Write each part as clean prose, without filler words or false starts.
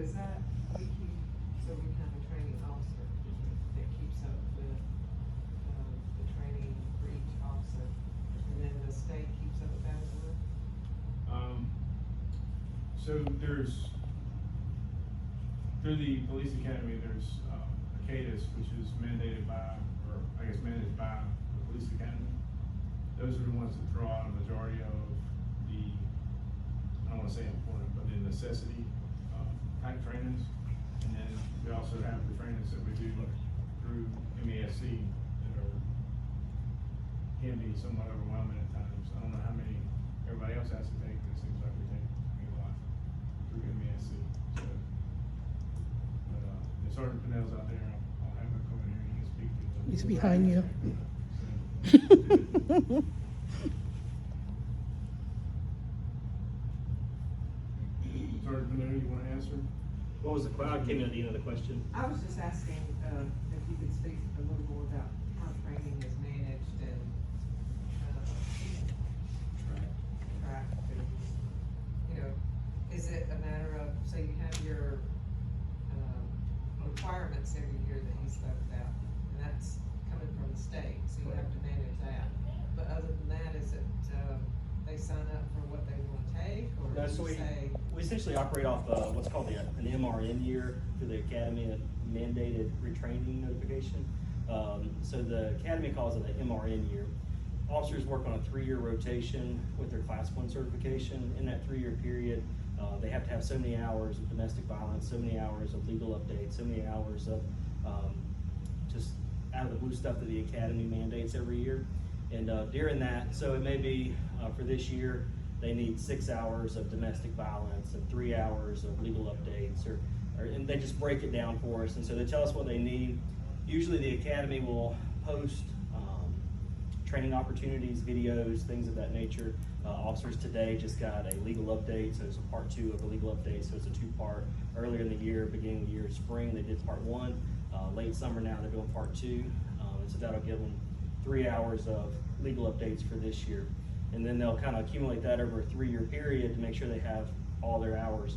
is that, we have a training officer that keeps up with, the training for each officer, and then the state keeps up with that as well? So there's, through the police academy, there's a CADIS, which is mandated by, or I guess managed by the police academy. Those are the ones that draw a majority of the, I don't want to say important, but the necessity type trainings. And then we also have the trainings that we do through MESC that are, can be somewhat overwhelming at times. I don't know how many everybody else has to take, but it seems like we take a lot through MESC. So, but if Sergeant Pinnell's out there, I'll have him come in here and he can speak to them. He's behind you. Sergeant Pennell, you want to answer? What was the question? I came in at the end of the question. I was just asking, if you could speak a little more about how training is managed and, tracked, and, you know, is it a matter of, so you have your, requirements every year that you spoke about, and that's coming from the state, so you have to manage that. But other than that, is it, they sign up for what they wanna take, or No, do so you say? we essentially operate off what's called an MRN year through the Academy, a mandated retraining notification. So the Academy calls it an MRN year. Officers work on a 3-year rotation with their Class 1 certification. In that 3-year period, they have to have so many hours of domestic violence, so many hours of legal updates, so many hours of just out of the blue stuff that the Academy mandates every year. And during that, so it may be for this year, they need 6 hours of domestic violence and 3 hours of legal updates, and they just break it down for us. And so they tell us what they need. Usually the Academy will post training opportunities, videos, things of that nature. Officers today just got a legal update, so it's a part 2 of a legal update, so it's a 2-part. Earlier in the year, beginning of the year, spring, they did part 1. Late summer now, they're doing part 2. And so that'll give them 3 hours of legal updates for this year. And then they'll kind of accumulate that over a 3-year period to make sure they have all their hours.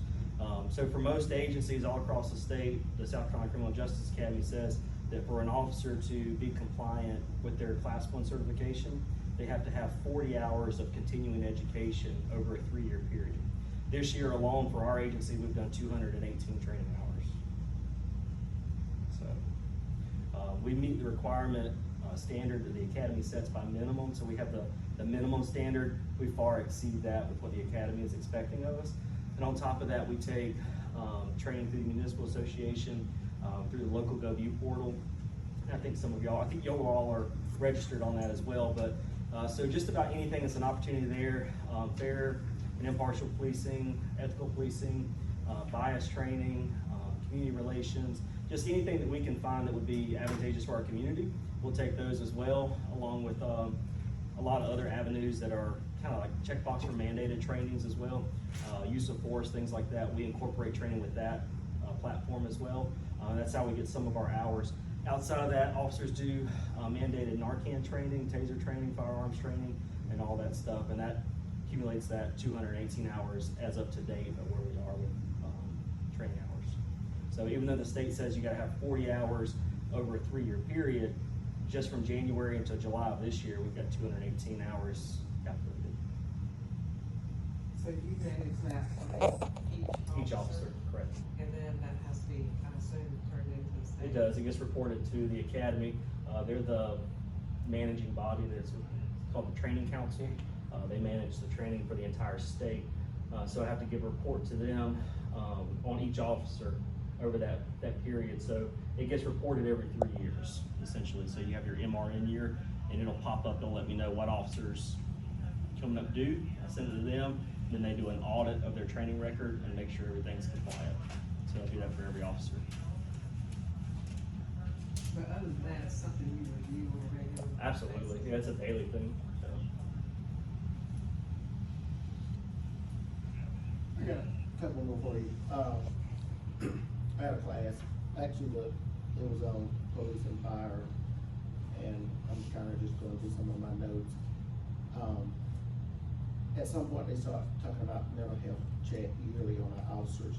So for most agencies all across the state, the South Carolina Criminal Justice Academy says that for an officer to be compliant with their Class 1 certification, they have to have 40 hours of continuing education over a 3-year period. This year alone for our agency, we've done 218 training hours. So we meet the requirement standard that the Academy sets by minimum. So we have the minimum standard. We far exceed that with what the Academy is expecting of us. And on top of that, we take training through the Municipal Association, through the local GovU portal. I think some of y'all, I think y'all all are registered on that as well. But so just about anything that's an opportunity there, fair and impartial policing, ethical policing, bias training, community relations, just anything that we can find that would be advantageous for our community. We'll take those as well, along with a lot of other avenues that are kind of like checkbox for mandated trainings as well. Use of force, things like that. We incorporate training with that platform as well. That's how we get some of our hours. Outside of that, officers do mandated Narcan training, taser training, firearms training, and all that stuff. And that accumulates that 218 hours as up to date of where we are with training hours. So even though the state says you gotta have 40 hours over a 3-year period, just from January until July of this year, we've got 218 hours calculated. So you manage that for Each officer, correct. And then that has to be, I assume, turned into the state? It does. It gets reported to the Academy. They're the managing body. That's called the Training Council. They manage the training for the entire state. So I have to give a report to them on each officer over that period. So it gets reported every 3 years, essentially. So you have your MRN year, and it'll pop up. It'll let me know what officers coming up due. I send it to them. Then they do an audit of their training record and make sure everything's compliant. So I do that for every officer. But other than that, it's something you review on a regular basis? Absolutely. Yeah, it's a daily thing. So. I got a couple more for you. I had a class, actually it was on police and fire, and I'm kind of just going through some of my notes. At some point they start talking about mental health check yearly on our officers,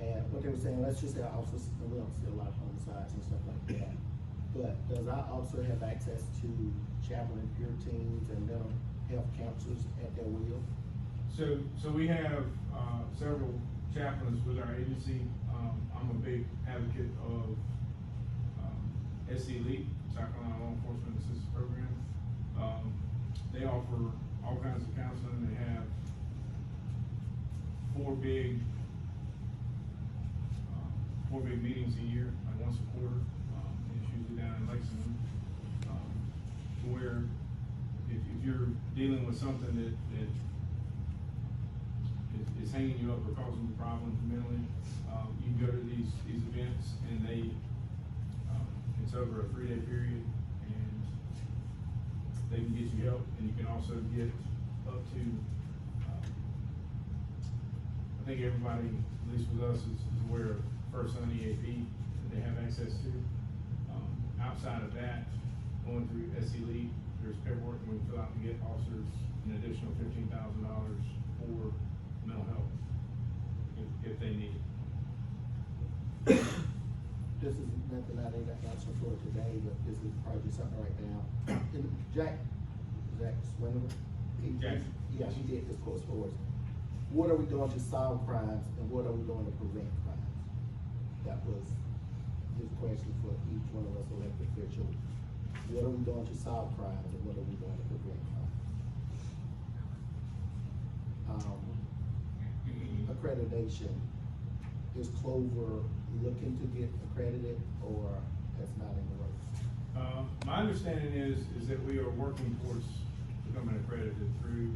And what they were saying, let's just say our officers, and we don't see a lot of homicides and stuff like that. But does our officer have access to chaplain and peer teams and mental health counselors at their will? So we have, several chaplains with our agency. I'm a big advocate of, SC Elite, South Carolina Law Enforcement Assistance Program. They offer all kinds of counseling. They have four big meetings a year, like once a quarter. And it's usually down in Lexington, where if you're dealing with something that is hanging you up or causing you problems mentally, you can go to these events, and it's over a 3-day period, and they can get you help, and you can also get up to, I think everybody, at least with us, is aware of First Son EAP that they have access to. Outside of that, going through SC Elite, there's paperwork we can fill out to get officers an additional $15,000 for mental health if they need it. This is nothing I ain't got an answer for today, but this is probably something right now. And Jack Swindler? Jack. Yeah, he did this course for us. What are we doing to solve crimes and what are we doing to prevent crimes? That was his question for each one of us elected officials. What are we doing to solve crimes and what are we doing to prevent crimes? Accreditation. Is Clover looking to get accredited or that's not in the works? My understanding is that we are working towards becoming accredited through,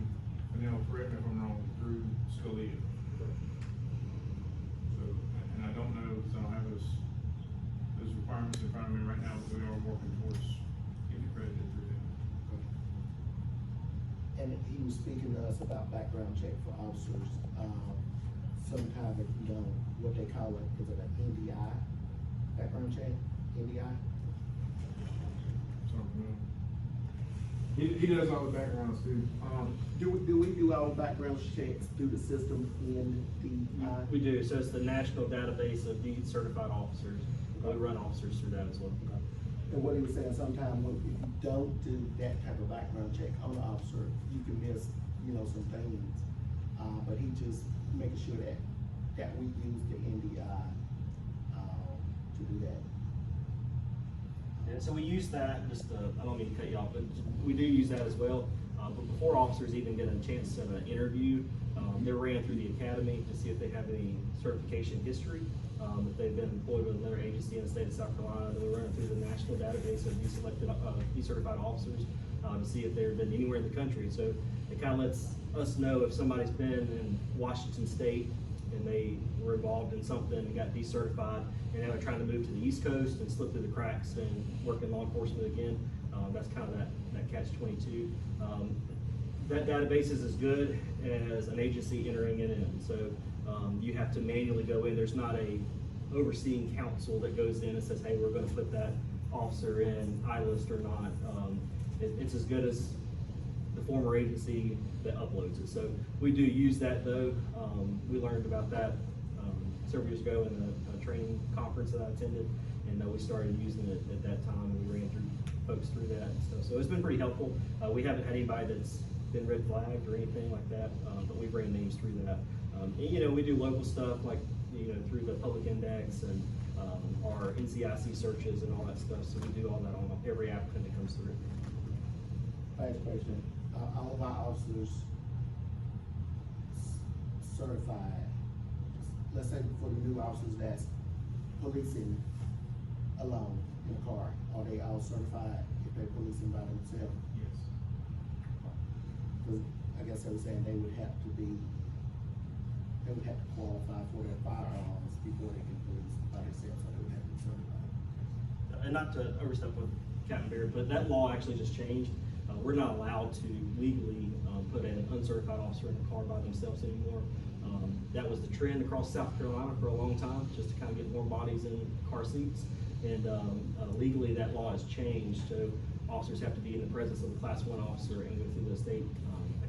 and correct me if I'm wrong, through Scalia. So, and I don't know, because I don't have those requirements in front of me right now, but we are working towards getting accredited through them. And he was speaking to us about background check for officers. Sometimes if you don't, what they call it, is it an NDI, background check, NDI? So, he does all the backgrounds too. Do we do our background checks through the system NDI? We do, so it's the National Database of Deed Certified Officers. We run officers through that as well. And what he was saying, sometimes if you don't do that type of background check on the officer, you can miss, some things. But he just making sure that we use the NDI, to do that. Yeah, so we use that, I don't mean to cut you off, but we do use that as well. But before officers even get a chance of an interview, they're ran through the academy to see if they have any certification history. If they've been employed with another agency in the state of South Carolina, then we run through the national database of decertified officers to see if they've been anywhere in the country. So it kind of lets us know if somebody's been in Washington State and they were involved in something and got decertified, and now they're trying to move to the East Coast and slip through the cracks and work in law enforcement again. That's kind of that catch-22. That database is as good as an agency entering it in. So you have to manually go in. There's not a overseeing council that goes in and says, hey, we're going to put that officer in I-list or not. It's as good as the former agency that uploads it. So we do use that though. We learned about that several years ago in a training conference that I attended, and we started using it at that time, and we ran through folks through that and stuff. So it's been pretty helpful. We haven't had anybody that's been red flagged or anything like that, but we've ran names through that. And, we do local stuff like, through the public index and our NCIC searches and all that stuff. So we do all that on every applicant that comes through. Last question, all of our officers certified, let's say for the new officers that's policing alone in a car, are they all certified if they're policing by themselves? Yes. Because I guess they were saying they would have to qualify for their firearms before they can police by themselves, so they would have to be certified. And not to overstep with Captain Beard, but that law actually just changed. We're not allowed to legally put an uncertified officer in a car by themselves anymore. That was the trend across South Carolina for a long time, just to kind of get more bodies in car seats. And legally, that law has changed. So officers have to be in the presence of a Class 1 officer and go through the state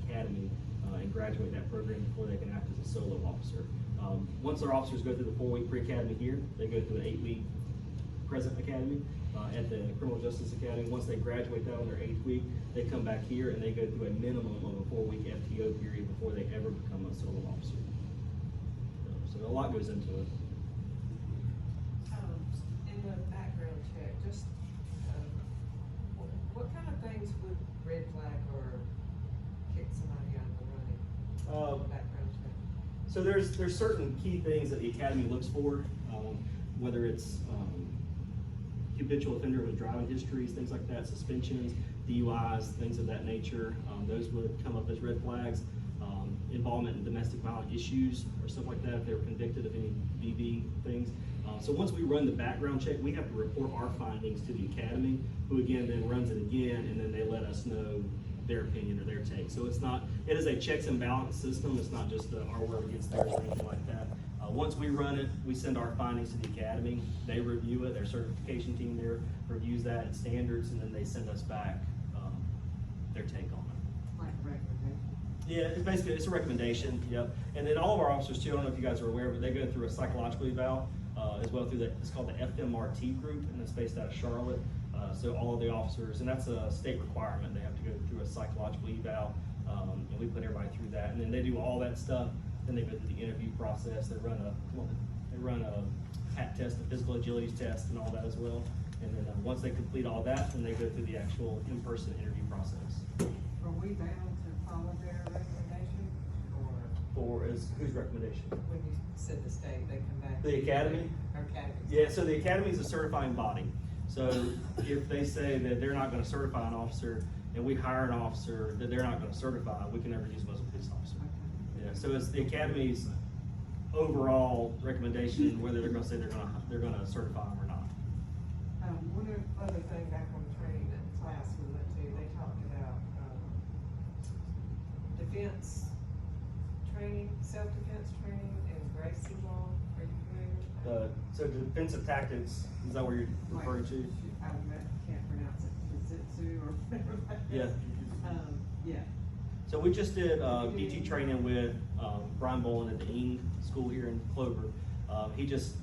academy and graduate that program before they can act as a solo officer. Once our officers go through the 4-week pre-academy here, they go through an 8-week present academy at the Criminal Justice Academy. Once they graduate that on their 8th week, they come back here and they go through a minimum of a 4-week FTO period before they ever become a solo officer. So a lot goes into it. In the background check, just, what kind of things would red flag or kick somebody out of the running? Background check. So there's certain key things that the academy looks for, whether it's habitual offender with driving histories, things like that, suspensions, DUIs, things of that nature. Those would come up as red flags. Involvement in domestic violent issues or stuff like that if they were convicted of any DV things. So once we run the background check, we have to report our findings to the academy, who again then runs it again, and then they let us know their opinion or their take. So it is a checks and balance system. It's not just our word against theirs or anything like that. Once we run it, we send our findings to the academy. They review it. Their certification team there reviews that and standards, and then they send us back their take on it. Like recommendation? Yeah, it's basically, it's a recommendation, yep. And then all of our officers too, I don't know if you guys are aware, but they go through a psychological eval as well through it's called the FMRT group, and it's based out of Charlotte. So all of the officers, and that's a state requirement, they have to go through a psychological eval, and we put everybody through that. And then they do all that stuff, then they go through the interview process, they run a PAT test, a physical agility test, and all that as well. And then once they complete all that, then they go through the actual in-person interview process. Are we bound to follow their recommendation, or Whose recommendation? when you said the state, they come back? The academy? Or academy? Yeah, so the academy is a certifying body. So if they say that they're not gonna certify an officer, and we hire an officer that they're not gonna certify, we can never use them as a police officer. Okay. Yeah, so it's the academy's overall recommendation, whether they're gonna say they're gonna certify them or not. One other thing back on training class we went to, they talked about, defense training, self-defense training, and Gracie law. Are you familiar with that? So defensive tactics, is that what you're referring to? I can't pronounce it, Jiu-Jitsu or whatever. Yeah. Yeah. So we just did DT training with Brian Bolin at the Ing School here in Clover. He just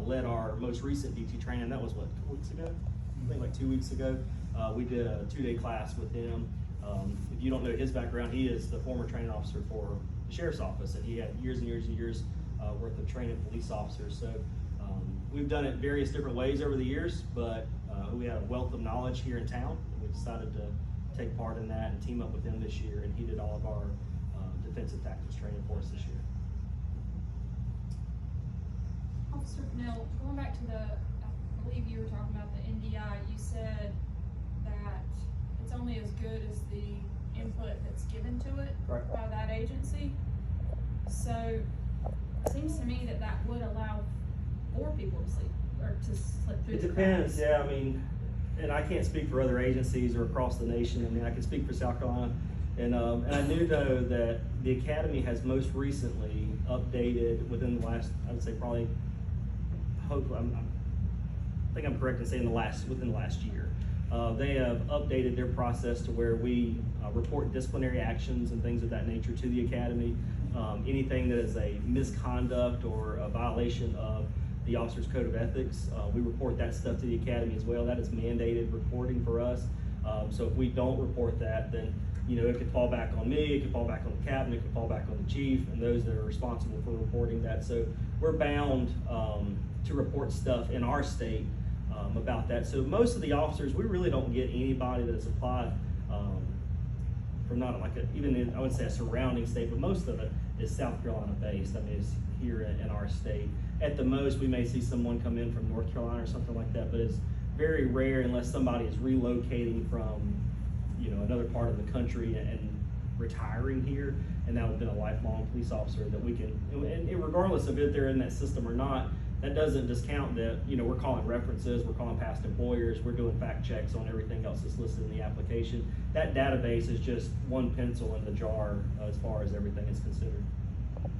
led our most recent DT training. That was what, 2 weeks ago? I think like 2 weeks ago. We did a 2-day class with him. If you don't know his background, he is the former training officer for the sheriff's office, and he had years and years and years worth of training police officers. So we've done it various different ways over the years, but we had a wealth of knowledge here in town, and we decided to take part in that and team up with him this year, and he did all of our defensive tactics training for us this year. Officer Pennell, going back to I believe you were talking about the NDI, you said that it's only as good as the input that's given to it Correct. by that agency. So it seems to me that would allow 4 people to sleep, or to slip through It the depends, cracks. yeah, I mean, and I can't speak for other agencies or across the nation. I mean, I can speak for South Carolina. And I knew though that the academy has most recently updated within the last, I would say probably, I think I'm correct in saying within the last year. They have updated their process to where we report disciplinary actions and things of that nature to the academy. Anything that is a misconduct or a violation of the officer's code of ethics, we report that stuff to the academy as well. That is mandated reporting for us. So if we don't report that, then it could fall back on me, it could fall back on the captain, it could fall back on the chief, and those that are responsible for reporting that. So we're bound to report stuff in our state about that. So most of the officers, we really don't get anybody that has applied from not like even in, I would say a surrounding state, but most of it is South Carolina based. I mean, it's here in our state. At the most, we may see someone come in from North Carolina or something like that, but it's very rare unless somebody is relocating from, another part of the country and retiring here, and that would have been a lifelong police officer that we can, and regardless of if they're in that system or not, that doesn't discount that, we're calling references, we're calling past employers, we're doing fact checks on everything else that's listed in the application. That database is just one pencil in the jar as far as everything is considered.